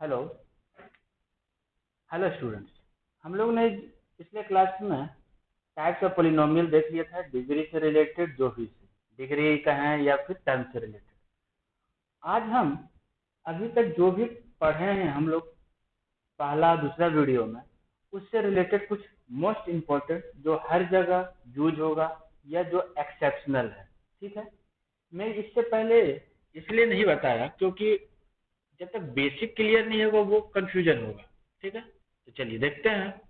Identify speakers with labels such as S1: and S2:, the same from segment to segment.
S1: Hello hello students. हम लोग ने पिछले क्लास में टाइप्स ऑफ पोलिनोमियल देख लिया था, डिग्री से रिलेटेड, जो भी डिग्री का है या फिर टर्म से रिलेटेड। आज हम अभी तक जो भी पढ़े हैं हम लोग पहला दूसरा वीडियो में, उससे रिलेटेड कुछ मोस्ट इम्पोर्टेंट जो हर जगह यूज होगा या जो एक्सेप्शनल है। ठीक है, मैं इससे पहले इसलिए नहीं बताया क्योंकि जब तक बेसिक क्लियर नहीं होगा वो कंफ्यूजन होगा। ठीक है, तो चलिए देखते हैं।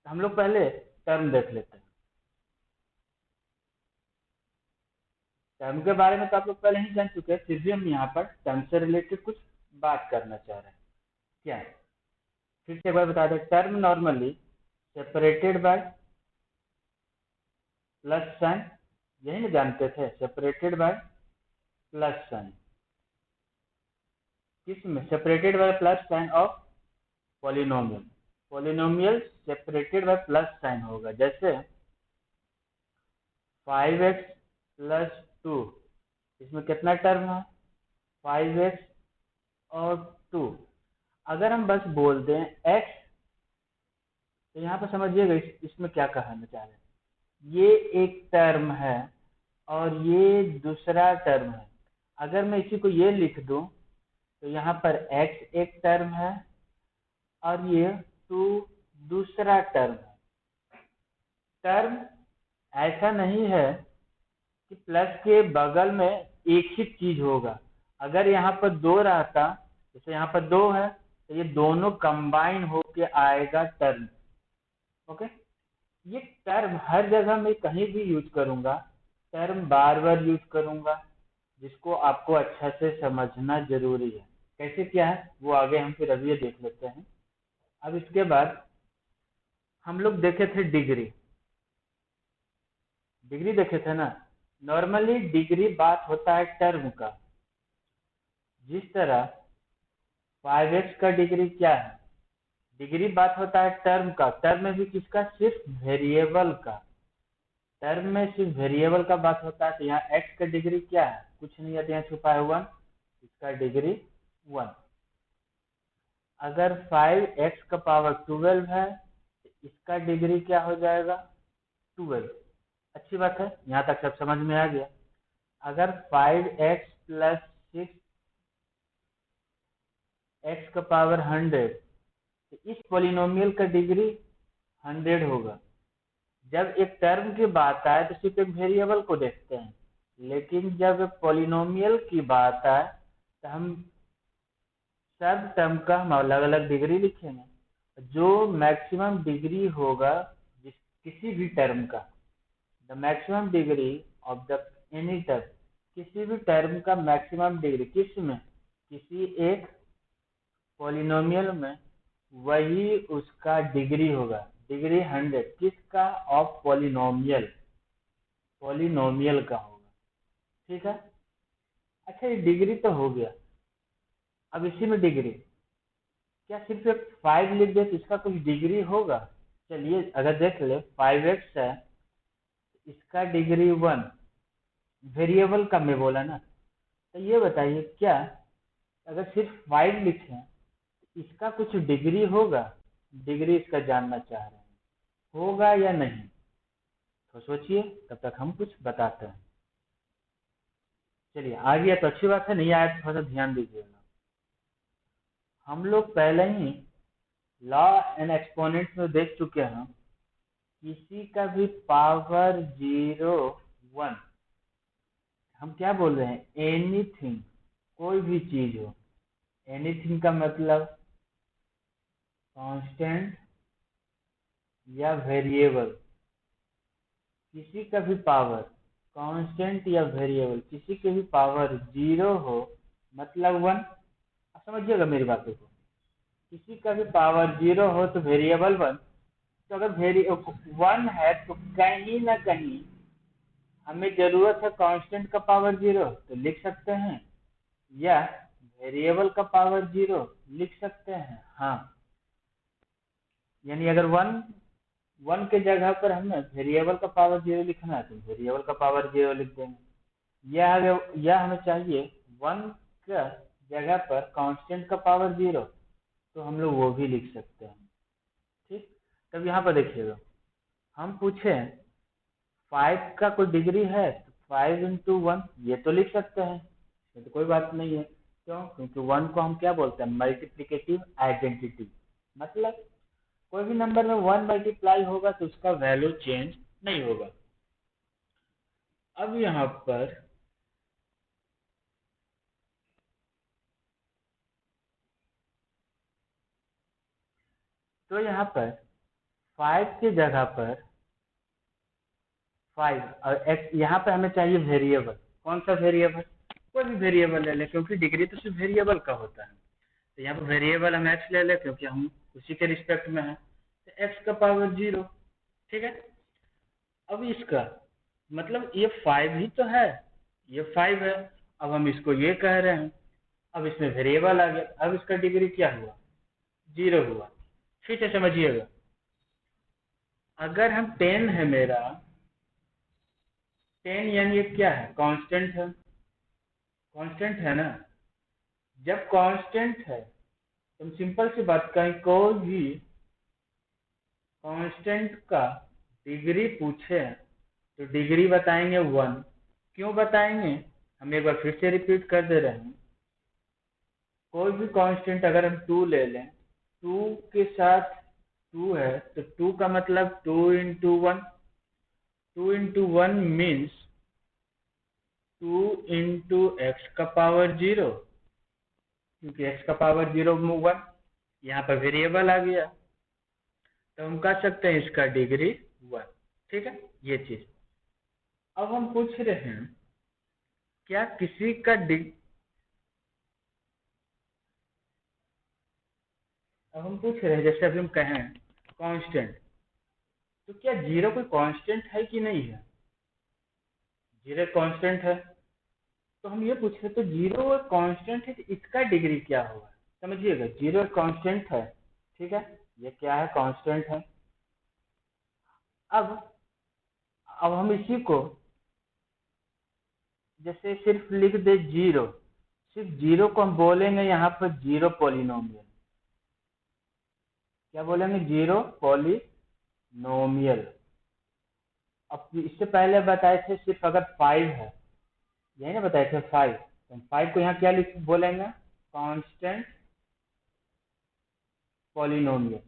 S1: हम लोग पहले टर्म देख लेते हैं। टर्म के बारे में तो आप लोग पहले ही जान चुके हैं, फिर भी हम यहाँ पर टर्म से रिलेटेड कुछ बात करना चाह रहे हैं। क्या है, फिर से एक बार बता दें। Term normally separated by plus sign, यही ना जानते थे, सेपरेटेड बाय प्लस साइन। किसमें? Separated by plus sign of polynomial. Polynomial separated by plus sign होगा, जैसे 5x प्लस 2, इसमें कितना टर्म है? 5x और 2। अगर हम बस बोल दें x, तो यहाँ पर समझिएगा इसमें क्या कहना चाह रहे हैं। ये एक टर्म है और ये दूसरा टर्म है। अगर मैं इसी को ये लिख दूं तो यहाँ पर x एक टर्म है और ये 2 दूसरा टर्म है। टर्म ऐसा नहीं है कि प्लस के बगल में एक ही चीज होगा। अगर यहाँ पर 2 रहता, जैसे यहाँ पर 2 है, तो ये दोनों कंबाइन होके आएगा टर्म। ओके, ये टर्म हर जगह मैं कहीं भी यूज करूंगा, टर्म बार बार यूज करूंगा, जिसको आपको अच्छा से समझना जरूरी है। कैसे क्या है वो आगे हम फिर अभी ये देख लेते हैं। अब इसके बाद हम लोग देखे थे डिग्री। डिग्री देखे थे ना। नॉर्मली डिग्री बात होता है टर्म का। जिस तरह 5x का डिग्री क्या है? डिग्री बात होता है टर्म का। टर्म में भी किसका? सिर्फ वेरिएबल का। टर्म में सिर्फ वेरिएबल का बात होता है। तो यहाँ x का डिग्री क्या है? कुछ नहीं है, तो यहाँ छुपा है 1, इसका डिग्री 1। अगर 5x का पावर 12 है तो इसका डिग्री क्या हो जाएगा? 12। अच्छी बात है, यहाँ तक सब समझ में आ गया। अगर 5x प्लस 6 x का पावर 100, तो इस पोलिनोमियल का डिग्री 100 होगा। जब एक टर्म की बात आए तो सिर्फ एक वेरिएबल को देखते हैं, लेकिन जब पोलिनोमियल की बात आए तो हम सब टर्म का हम अलग अलग डिग्री लिखेंगे। जो मैक्सिमम डिग्री होगा जिस किसी भी टर्म का, the maximum degree of the any term, किसी भी टर्म का मैक्सिमम डिग्री किस में? किसी एक पॉलिनोमियल में, वही उसका डिग्री होगा। डिग्री 100 किसका? Of polynomial. पॉलिनोमियल का होगा। ठीक है, अच्छा ये डिग्री तो हो गया। अब इसी में डिग्री क्या सिर्फ एक 5 लिख दे तो इसका कुछ डिग्री होगा? चलिए अगर देख ले, 5x है, इसका डिग्री 1, वेरिएबल का मैं बोला ना। तो ये बताइए, क्या अगर सिर्फ 5 लिखें इसका कुछ डिग्री होगा? डिग्री इसका जानना चाह रहे हैं, होगा या नहीं? तो सोचिए, तब तक हम कुछ बताते हैं। चलिए आ गया तो अच्छी बात है, नहीं आया तो थोड़ा सा ध्यान दीजिएगा। हम लोग पहले ही लॉ एंड एक्सपोनेंट्स में देख चुके हैं, किसी का भी पावर 0 1, हम क्या बोल रहे हैं? एनीथिंग, कोई भी चीज हो। एनीथिंग का मतलब कांस्टेंट या वेरिएबल। किसी का भी पावर कांस्टेंट या वेरिएबल, किसी के भी पावर 0 हो मतलब 1। आप समझिएगा मेरी बातों को। किसी का भी पावर 0 हो तो वेरिएबल 1। तो अगर 1 है तो कहीं ना कहीं हमें जरूरत है कांस्टेंट का पावर 0 तो लिख सकते हैं, या वेरिएबल का पावर 0 लिख सकते हैं। हाँ, यानी अगर 1 के जगह पर हमें वेरिएबल का पावर 0 लिखना है तो वेरिएबल का पावर 0 लिख देंगे। या हमें चाहिए 1 का जगह पर कांस्टेंट का पावर 0, तो हम लोग वो भी लिख सकते हैं। ठीक, तब यहाँ पर देखिएगा, हम पूछे 5 का कोई डिग्री है तो 5 × 1 ये तो लिख सकते हैं, ये तो कोई बात नहीं है। क्यों? क्योंकि 1 को हम क्या बोलते हैं, मल्टीप्लिकेटिव आइडेंटिटी। मतलब कोई भी नंबर में 1 मल्टीप्लाई होगा तो उसका वैल्यू चेंज नहीं होगा। अब यहाँ पर तो यहाँ पर 5 की जगह पर 5 और x, यहाँ पर हमें चाहिए वेरिएबल। कौन सा वेरिएबल? कोई भी वेरिएबल ले ले, क्योंकि डिग्री तो सिर्फ वेरिएबल का होता है। तो यहाँ पर वेरिएबल हम x ले ले, क्योंकि हम उसी के रिस्पेक्ट में है, तो x का पावर 0। ठीक है, अब इसका मतलब ये 5 ही तो है, ये 5 है। अब हम इसको ये कह रहे हैं, अब इसमें वेरिएबल आ गया, अब इसका डिग्री क्या हुआ, 0 हुआ। फिर से समझिएगा, अगर हम 10 है मेरा, 10 यानी ये क्या है, कांस्टेंट है, कांस्टेंट है ना। जब कांस्टेंट है तो हम सिंपल सी बात करें, कोई भी कांस्टेंट का डिग्री पूछे तो डिग्री बताएंगे 1। क्यों बताएंगे, हम एक बार फिर से रिपीट कर दे रहे हैं। कोई भी कांस्टेंट अगर हम 2 ले लें, 2 के साथ 2 है तो 2 का मतलब 2 × 1, 2 × 1 मीन्स 2 × x का पावर 0, क्योंकि x का पावर 0 में 1, यहाँ पर वेरिएबल आ गया, तो हम कह सकते हैं इसका डिग्री 1। ठीक है, ये चीज। अब हम पूछ रहे हैं, क्या किसी का अब हम पूछ रहे हैं, जैसे अभी हम कहें कांस्टेंट, तो क्या 0 कोई कांस्टेंट है कि नहीं है? 0 कांस्टेंट है, तो हम ये पूछ रहे, तो 0 कांस्टेंट है तो इसका डिग्री क्या होगा? समझिएगा, 0 कांस्टेंट है, ठीक है, ये क्या है, कांस्टेंट है। अब हम इसी को जैसे सिर्फ लिख दे 0, सिर्फ 0 को हम बोलेंगे यहाँ पर 0 पॉलिनोमियल। क्या बोलेंगे? 0 पॉलिनोमियल। अब इससे पहले बताए थे सिर्फ अगर 5 है, यही ना बताए थे 5, तो हम 5 को यहाँ क्या लिख बोलेंगे, कांस्टेंट पॉलिनोमियल।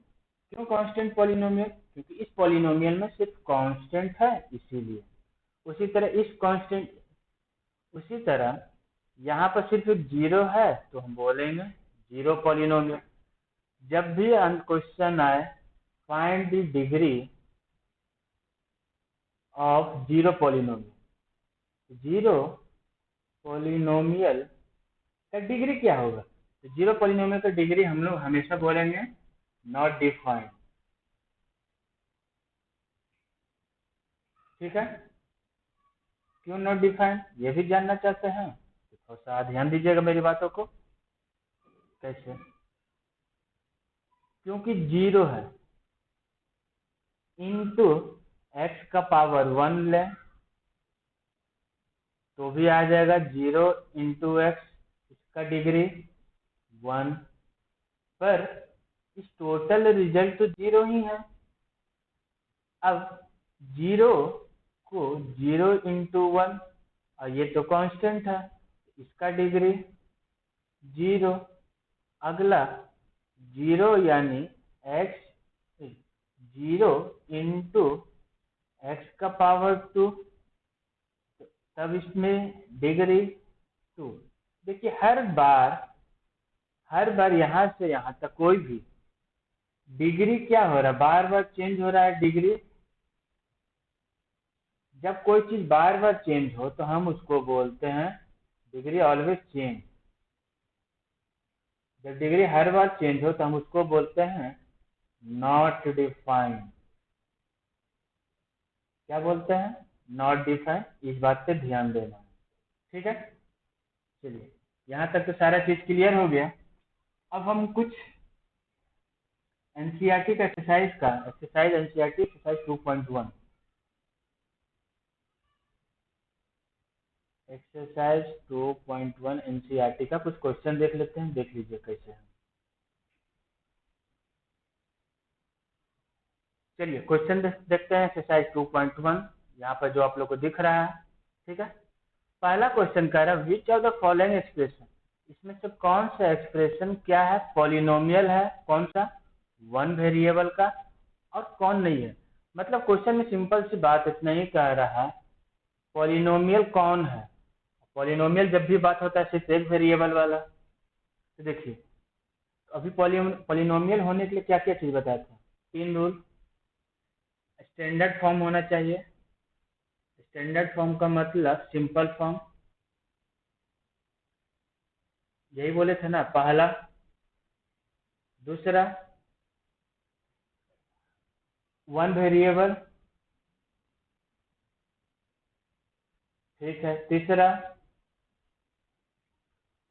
S1: क्यों कांस्टेंट पॉलिनोमियल? क्योंकि इस पॉलिनोमियल में सिर्फ कांस्टेंट है, इसीलिए। उसी तरह यहाँ पर सिर्फ 0 है तो हम बोलेंगे 0 पॉलिनोमियल। जब भी क्वेश्चन आए, find the degree of 0 polynomial, 0 polynomial का डिग्री क्या होगा? तो 0 पॉलिनोमियल का डिग्री हम लोग हमेशा बोलेंगे नॉट डिफाइंड। ठीक है, क्यों नॉट डिफाइंड, ये भी जानना चाहते हैं तो थोड़ा सा ध्यान दीजिएगा मेरी बातों को। कैसे? क्योंकि 0 है, इंटू एक्स का पावर 1 लें तो भी आ जाएगा 0 × x, इसका डिग्री 1, पर इस टोटल रिजल्ट तो 0 ही है। अब 0 को 0 × 1, और ये तो कांस्टेंट है, इसका डिग्री 0। अगला 0 यानी x, 0 × x का पावर 2, तब इसमें डिग्री 2। देखिए, हर बार यहाँ से यहाँ तक कोई भी डिग्री क्या हो रहा है, बार बार चेंज हो रहा है डिग्री। जब कोई चीज बार बार चेंज हो तो हम उसको बोलते हैं डिग्री ऑलवेज चेंज। जब डिग्री हर बार चेंज हो तो हम उसको बोलते हैं नॉट डिफाइंड। क्या बोलते हैं? Not defined. इस बात पे ध्यान देना है। ठीक है, चलिए यहाँ तक तो सारा चीज क्लियर हो गया। अब हम कुछ एनसीईआरटी का exercise NCERT exercise 2.1 exercise 2.1 NCERT का कुछ क्वेश्चन देख लेते हैं, देख लीजिए कैसे है। चलिए क्वेश्चन देखते हैं एक्सरसाइज 2.1 यहाँ पर जो आप लोग को दिख रहा है। ठीक है, पहला क्वेश्चन कह रहा है which of the following expression, इसमें से कौन सा एक्सप्रेशन क्या है, पॉलिनोमियल है, कौन सा वन वेरिएबल का और कौन नहीं है। मतलब क्वेश्चन में सिंपल सी बात इतना ही कह रहा है पॉलिनोमियल कौन है। पॉलिनोमियल जब भी बात होता है सिर्फ एक वेरिएबल वाला। तो देखिए अभी पॉलिनोमियल होने के लिए क्या क्या चीज बताया था, 3 रूल। स्टैंडर्ड फॉर्म होना चाहिए, स्टैंडर्ड फॉर्म का मतलब सिंपल फॉर्म, यही बोले थे ना पहला। दूसरा वन वेरिएबल, ठीक है। तीसरा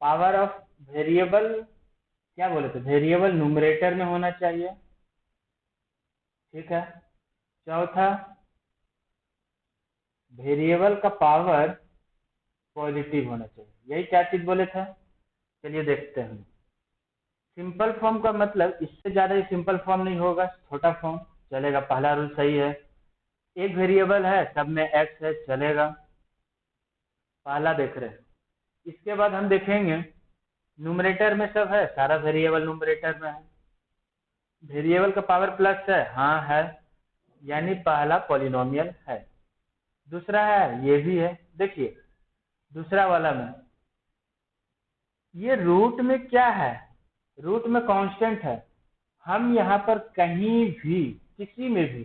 S1: पावर ऑफ वेरिएबल, क्या बोले थे, वेरिएबल न्यूमरेटर में होना चाहिए, ठीक है। चौथा वेरिएबल का पावर पॉजिटिव होना चाहिए, यही 4 चीज बोले थे। चलिए देखते हैं। सिंपल फॉर्म का मतलब इससे ज्यादा ही सिंपल फॉर्म नहीं होगा, छोटा फॉर्म चलेगा, पहला रूल सही है। एक वेरिएबल है सब में एक्स है, चलेगा, पहला देख रहे हैं। इसके बाद हम देखेंगे न्यूमरेटर में सब है, सारा वेरिएबल न्यूमरेटर में है। वेरिएबल का पावर प्लस है, हाँ है, यानी पहला पॉलिनोमियल है। दूसरा है, ये भी है। देखिए दूसरा वाला में ये रूट में क्या है, रूट में कांस्टेंट है। हम यहाँ पर कहीं भी किसी में भी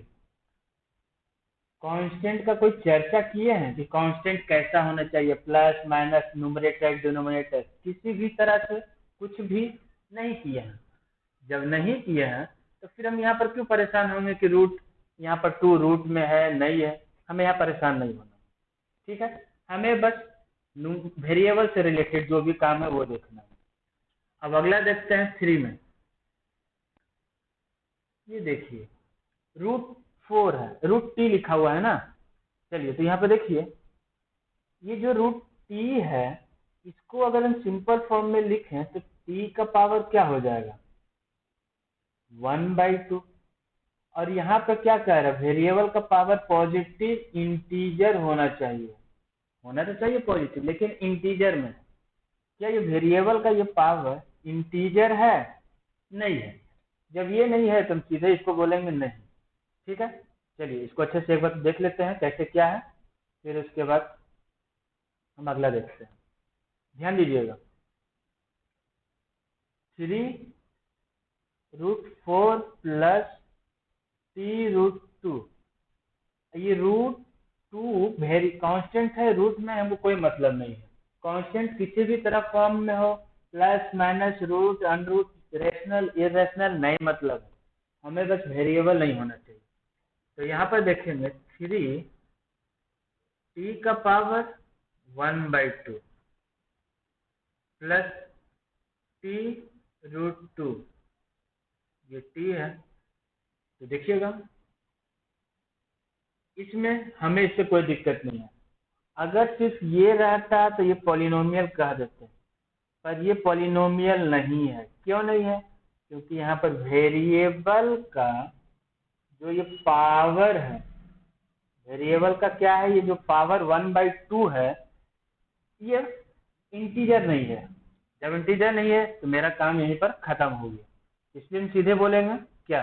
S1: कांस्टेंट का कोई चर्चा किए हैं कि कांस्टेंट कैसा होना चाहिए, प्लस माइनस न्यूमरेटर डिनोमिनेटर, किसी भी तरह से कुछ भी नहीं किए हैं। जब नहीं किए हैं तो फिर हम यहाँ पर क्यों परेशान होंगे कि रूट यहाँ पर 2 रूट में है नहीं है, हमें यहाँ परेशान नहीं होना। ठीक है, हमें बस वेरिएबल से रिलेटेड जो भी काम है वो देखना है। अब अगला देखते हैं 3 में। ये देखिए √4 है, √t लिखा हुआ है ना। चलिए तो यहाँ पे देखिए ये जो √t है इसको अगर हम सिंपल फॉर्म में लिखें तो t का पावर क्या हो जाएगा 1/2। और यहाँ पे क्या कह रहा है, वेरिएबल का पावर पॉजिटिव इंटीजर होना चाहिए, होना तो चाहिए पॉजिटिव लेकिन इंटीजर में। क्या ये वेरिएबल का ये पावर इंटीजर है, नहीं है। जब ये नहीं है तो हम सीधे इसको बोलेंगे नहीं। ठीक है, चलिए इसको अच्छे से एक बार देख लेते हैं कैसे क्या है, फिर उसके बाद हम अगला देखते हैं। ध्यान दीजिएगा 3√4 प्लस t√2, ये √2 वेरी कांस्टेंट है, रूट में हमको कोई मतलब नहीं है। कांस्टेंट किसी भी तरह फॉर्म में हो, plus minus root unroot rational irrational नहीं मतलब है, हमें बस वेरिएबल नहीं होना चाहिए। तो यहाँ पर देखेंगे 3 t का पावर 1/2 प्लस t√2, ये t है। तो देखिएगा इसमें हमें इससे कोई दिक्कत नहीं है। अगर सिर्फ ये रहता तो ये पॉलिनोमियल कह देते, पर ये पॉलिनोमियल नहीं है। क्यों नहीं है, क्योंकि यहाँ पर वेरिएबल का जो ये पावर है, वेरिएबल का क्या है, ये जो पावर 1/2 है ये इंटीजर नहीं है। जब इंटीजर नहीं है तो मेरा काम यहीं पर खत्म हो गया, इसलिए हम सीधे बोलेंगे क्या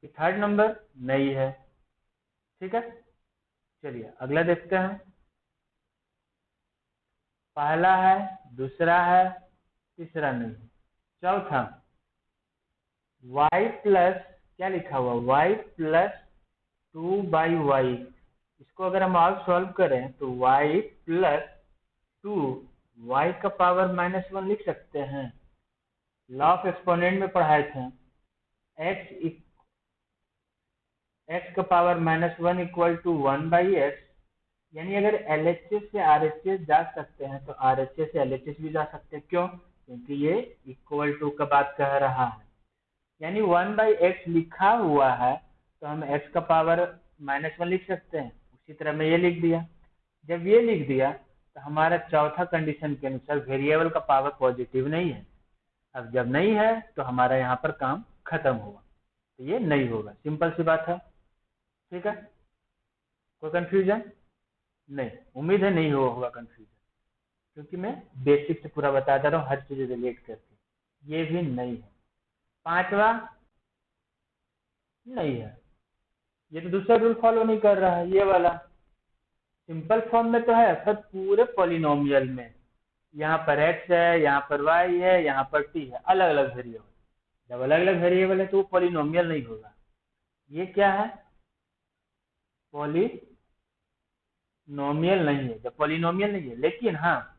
S1: कि थर्ड नंबर नहीं है। ठीक है, चलिए अगला देखते हैं। पहला है, दूसरा है, तीसरा नहीं। चौथा y प्लस क्या लिखा हुआ y प्लस 2/y, इसको अगर हम और सॉल्व करें तो y प्लस 2 y का पावर -1 लिख सकते हैं। लॉ ऑफ एक्सपोनेंट में पढ़ाए थे, x का पावर -1 इक्वल टू 1/x, यानी अगर LHS से RHS जा सकते हैं तो RHS से LHS भी जा सकते हैं। क्यों, क्योंकि ये इक्वल टू का बात कह रहा है, यानी 1/x लिखा हुआ है तो हम x का पावर -1 लिख सकते हैं। उसी तरह मैं ये लिख दिया। जब ये लिख दिया तो हमारा चौथा कंडीशन के अनुसार वेरिएबल का पावर पॉजिटिव नहीं है। अब जब नहीं है तो हमारा यहाँ पर काम खत्म होगा, तो ये नहीं होगा, सिंपल सी बात है। ठीक है, कोई कंफ्यूजन नहीं, उम्मीद है नहीं होगा कंफ्यूजन, क्योंकि मैं बेसिक से पूरा बता दे रहा हूँ हर चीज रिलेट करके। ये भी नहीं है। पांचवा नहीं है, ये तो दूसरा रूल फॉलो नहीं कर रहा है। ये वाला सिंपल फॉर्म में तो है, पर पूरे पॉलिनोमियल में यहाँ पर x है, यहाँ पर y है, यहाँ पर t है, अलग अलग वेरिएबल। जब अलग अलग वेरिएबल है तो वो पॉलिनोमियल नहीं होगा। ये क्या है, पॉलिनोमियल नहीं है, जब पॉलिनोमियल नहीं है। लेकिन हाँ,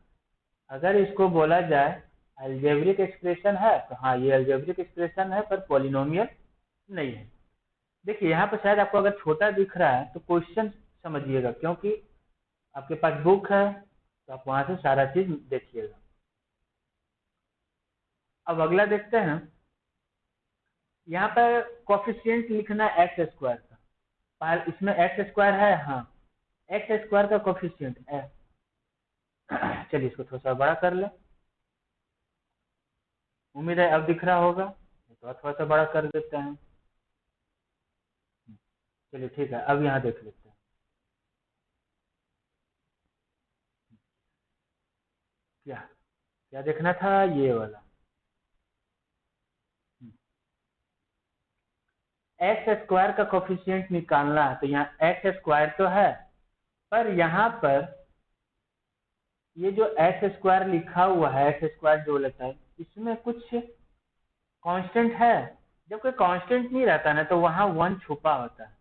S1: अगर इसको बोला जाए अलजेब्रिक एक्सप्रेशन है तो हाँ ये अलजेब्रिक एक्सप्रेशन है, पर पॉलिनोमियल नहीं है। देखिए यहाँ पर शायद आपको अगर छोटा दिख रहा है तो क्वेश्चन समझिएगा, क्योंकि आपके पास बुक है तो आप वहां से सारा चीज देखिएगा। अब अगला देखते हैं, यहाँ पर कोफिशिएंट लिखना है एक्स स्क्वायर का। इसमें एक्स स्क्वायर है, हाँ एक्स स्क्वायर का कोफिशिएंट है। चलिए इसको थोड़ा सा बड़ा कर ले, उम्मीद है अब दिख रहा होगा, तो थोड़ा सा बड़ा कर देते हैं। चलिए ठीक है, अब यहाँ देख लेते हैं। क्या क्या देखना था, ये वाला एक्स स्क्वायर का कोफिशिएंट निकालना है। तो यहाँ एक्स स्क्वायर तो है, पर यहाँ पर ये जो एक्स स्क्वायर लिखा हुआ है, एक्स स्क्वायर जो लेता है, इसमें कुछ कांस्टेंट है। जब कोई कांस्टेंट नहीं रहता ना तो वहां वन छुपा होता है,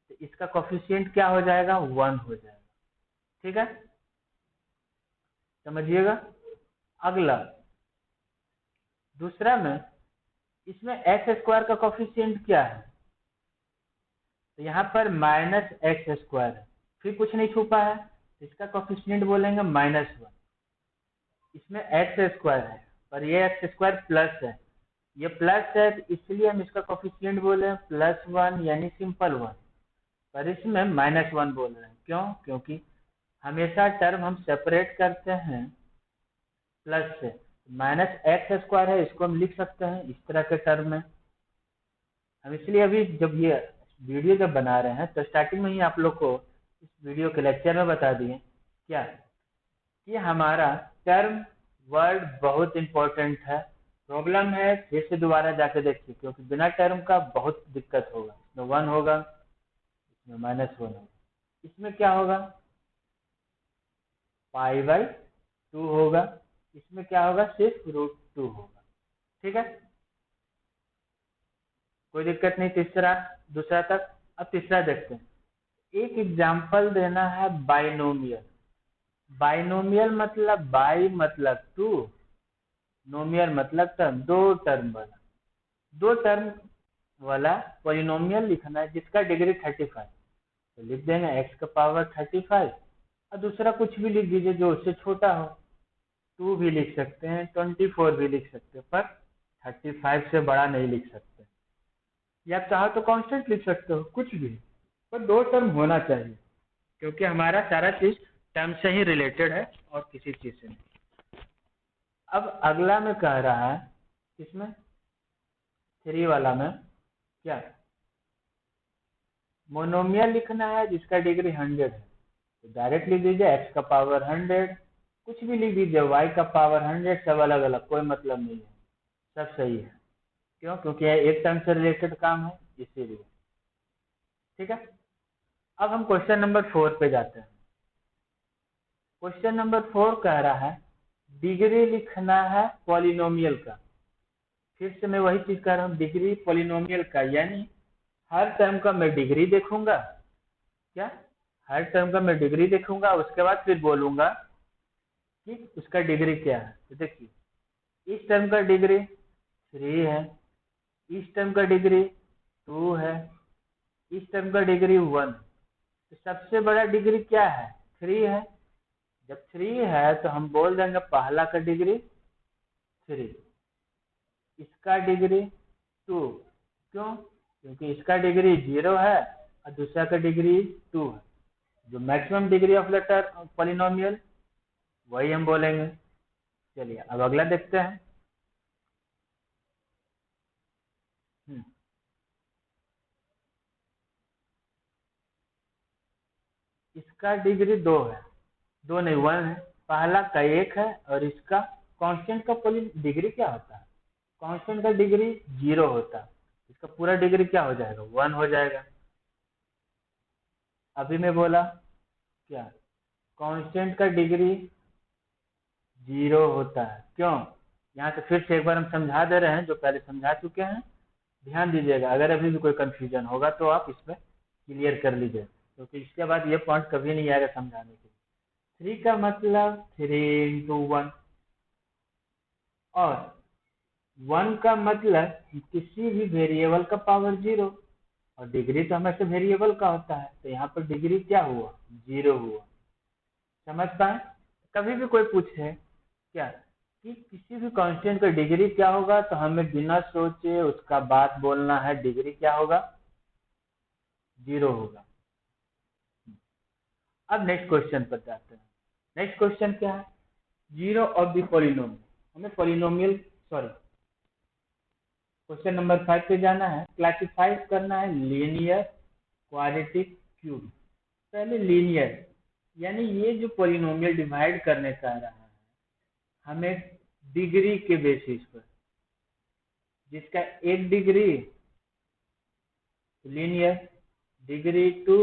S1: तो इसका कोफिशिएंट क्या हो जाएगा, वन हो जाएगा। ठीक है, समझिएगा। अगला दूसरा में, इसमें एक्स स्क्वायर का कोफिशिएंट क्या है, तो यहाँ पर माइनस एक्स स्क्वायर है, फिर कुछ नहीं छुपा है, इसका कोफिशिएंट बोलेंगे -1। इसमें एक्स स्क्वायर है, पर ये एक्स स्क्वायर प्लस है, ये प्लस है, तो इसलिए हम इसका कोफिशिएंट बोले +1 यानी सिंपल 1। पर इसमें -1 बोल रहे हैं, क्यों, क्योंकि हमेशा टर्म हम सेपरेट करते हैं प्लस से। माइनस एक्स स्क्वायर है, इसको हम लिख सकते हैं इस तरह के टर्म में। हम इसलिए अभी जब ये वीडियो जब बना रहे हैं तो स्टार्टिंग में ही आप लोग को इस वीडियो के लेक्चर में बता दिए क्या कि हमारा टर्म वर्ड बहुत इंपॉर्टेंट है। प्रॉब्लम है, फिर से दोबारा जाके देखिए, क्योंकि बिना टर्म का बहुत दिक्कत होगा। इसमें 1 होगा, इसमें -1 होगा, इसमें क्या होगा π/2 होगा, इसमें क्या होगा सिर्फ √2 होगा। ठीक है, कोई दिक्कत नहीं। दूसरा तक। अब तीसरा देखते हैं। एक एग्जांपल देना है बाइनोमियल। बाइनोमियल मतलब बाई मतलब 2, नोमियल मतलब टर्म, दो टर्म वाला पॉलिनोमियल लिखना है जिसका डिग्री 35। तो लिख देंगे x का पावर 35, और दूसरा कुछ भी लिख दीजिए जो उससे छोटा हो। 2 भी लिख सकते हैं, 24 भी लिख सकते हैं, पर 35 से बड़ा नहीं लिख सकते। या चाहो तो कांस्टेंट लिख सकते हो, कुछ भी, पर 2 टर्म होना चाहिए, क्योंकि हमारा सारा चीज टर्म से ही रिलेटेड है और किसी चीज से नहीं। अब अगला में कह रहा है, इसमें 3 वाला में क्या, मोनोमियल लिखना है जिसका डिग्री 100 है। तो डायरेक्ट लिख दीजिए x का पावर 100, कुछ भी लिख दीजिए y का पावर 100, सब अलग अलग, कोई मतलब नहीं है, सब सही है। क्यों, क्योंकि यह एक टर्म से रिलेटेड काम है, इसीलिए। ठीक है, अब हम क्वेश्चन नंबर 4 पे जाते हैं। क्वेश्चन नंबर 4 कह रहा है डिग्री लिखना है पॉलिनोमियल का। फिर से मैं वही चीज कह रहा हूँ, डिग्री पॉलिनोमियल का, यानी हर टर्म का मैं डिग्री देखूंगा। क्या, हर टर्म का मैं डिग्री देखूंगा, उसके बाद फिर बोलूंगा कि उसका डिग्री क्या है। तो देखिए, इस टर्म का डिग्री 3 है, इस टर्म का डिग्री 2 है, इस टर्म का डिग्री 1। तो सबसे बड़ा डिग्री क्या है, 3 है। जब 3 है तो हम बोल देंगे पहला का डिग्री 3, इसका डिग्री 2। क्यों, क्योंकि इसका डिग्री 0 है और दूसरा का डिग्री 2 है। जो maximum degree of the polynomial, वही हम बोलेंगे। चलिए अब अगला देखते हैं। इसका डिग्री 2 है, 2 नहीं 1 है, पहला का 1 है, और इसका कांस्टेंट का डिग्री क्या होता है? कांस्टेंट का डिग्री 0 होता है, इसका पूरा डिग्री क्या हो जाएगा? 1 हो जाएगा। अभी मैं बोला क्या? कांस्टेंट का डिग्री 0 होता है। क्यों? यहाँ से फिर से एक बार हम समझा दे रहे हैं, जो पहले समझा चुके हैं, ध्यान दीजिएगा। अगर अभी भी कोई कंफ्यूजन होगा तो आप इसमें क्लियर कर लीजिए, क्योंकि इसके बाद ये पॉइंट कभी नहीं आएगा समझाने के लिए। 3 का मतलब 3 × 1, और 1 का मतलब किसी भी वेरिएबल का पावर 0, और डिग्री तो हमेशा वेरिएबल का होता है, तो यहाँ पर डिग्री क्या हुआ? 0 हुआ। समझ पाए? कभी भी कोई पूछे क्या कि किसी भी कांस्टेंट का डिग्री क्या होगा, तो हमें बिना सोचे उसका बात बोलना है, डिग्री क्या होगा? 0 होगा। अब नेक्स्ट क्वेश्चन पर जाते हैं। नेक्स्ट क्वेश्चन क्या है? 0 ऑफ द पॉलिनोमियल। हमें पॉलिनोमियल क्वेश्चन नंबर 5 पे जाना है। क्लासिफाई करना है लीनियर, क्वाड्रेटिक, क्यूब। पहले लीनियर, यानी ये जो पॉलिनोमियल डिवाइड करने का रहा है हमें डिग्री के बेसिस पर, जिसका 1 degree linear, degree 2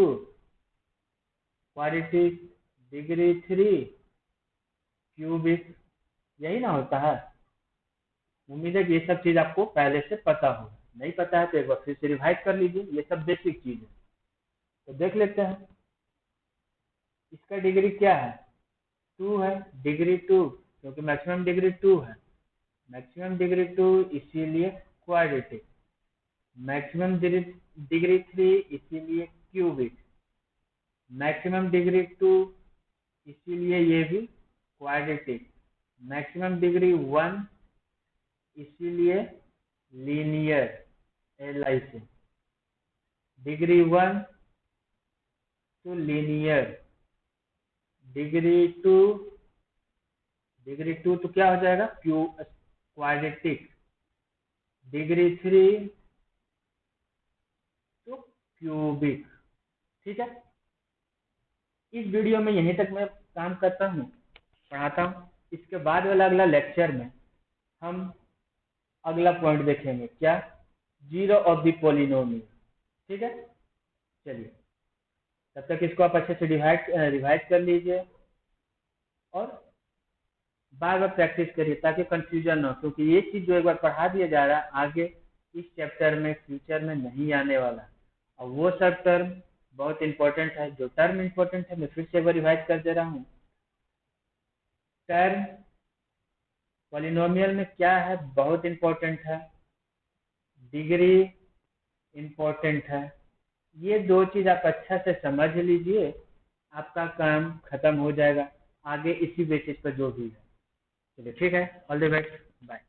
S1: quadratic, degree 3 cubic, यही ना होता है। उम्मीद है कि ये सब चीज आपको पहले से पता हो। नहीं पता है तो एक बार फिर से रिवाइज कर लीजिए, ये सब बेसिक चीज है। तो देख लेते हैं, इसका डिग्री क्या है? 2 है, डिग्री 2, क्योंकि मैक्सिमम डिग्री 2 है। मैक्सिमम डिग्री 2 इसीलिए क्वाड्रेटिक, मैक्सिमम डिग्री 3 इसीलिए क्यूबिक, मैक्सिमम डिग्री 2 इसीलिए ये भी क्वाड्रेटिक, मैक्सिमम डिग्री 1 इसीलिए लीनियर, LI से, डिग्री 1 तो लीनियर, डिग्री 2 तो क्या हो जाएगा? क्वाड्रेटिक, डिग्री 3 तो क्यूबिक। ठीक है, इस वीडियो में यहीं तक मैं काम करता हूँ, पढ़ाता हूँ। इसके बाद वाला अगला लेक्चर में हम अगला पॉइंट देखेंगे, क्या? 0 ऑफ द पॉलिनोमियल। ठीक है, चलिए तब तक इसको आप अच्छे से रिवाइज कर लीजिए और बार बार प्रैक्टिस करिए, ताकि कंफ्यूजन ना हो, क्योंकि ये चीज जो एक बार पढ़ा दिया जा रहा है आगे इस चैप्टर में फ्यूचर में नहीं आने वाला, और वो सब टर्म बहुत इंपॉर्टेंट है। जो टर्म इंपॉर्टेंट है मैं फिर से एक बार रिवाइज कर दे रहा हूँ। टर्म पॉलिनोमियल में क्या है? बहुत इंपॉर्टेंट है। डिग्री इंपॉर्टेंट है। ये 2 चीज आप अच्छा से समझ लीजिए, आपका काम खत्म हो जाएगा। आगे इसी बेसिस पर जो भी है। चलिए ठीक है, ऑल द बेस्ट, बाय।